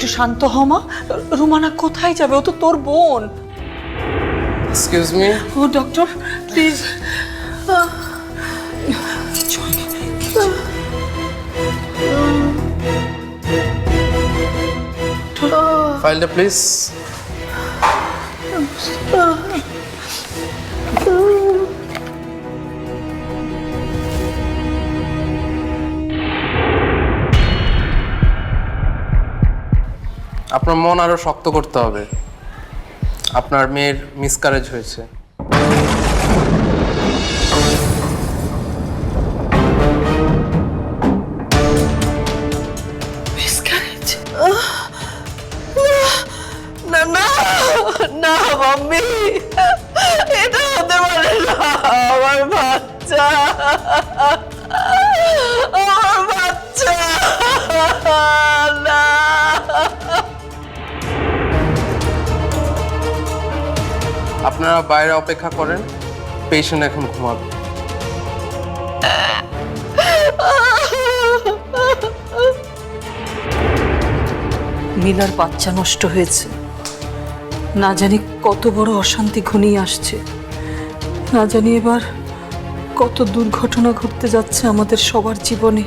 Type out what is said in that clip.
একটু শান্ত হ মা। রুমানা কোথায় যাবে? ও তো তোর বোন। Excuse me. ও ডক্টর প্লিজ। ফাইলটা প্লিজ। আপনার মন আরো শক্ত করতে হবে। আপনার মেয়ের মিসক্যারেজ হয়েছে। মিসক্যারেজ? না না না মাম্মি, এটা হতে পারে না। আমার বাচ্চা, আমার বাচ্চা না। আপনারা বাইরে অপেক্ষা করেন, পেশেন্ট এখন ঘুমাবে। মিলার বাচ্চা নষ্ট হয়েছে। না জানি কত বড় অশান্তি ঘনিয়ে আসছে। না জানি এবার কত দুর্ঘটনা ঘটতে যাচ্ছে আমাদের সবার জীবনে।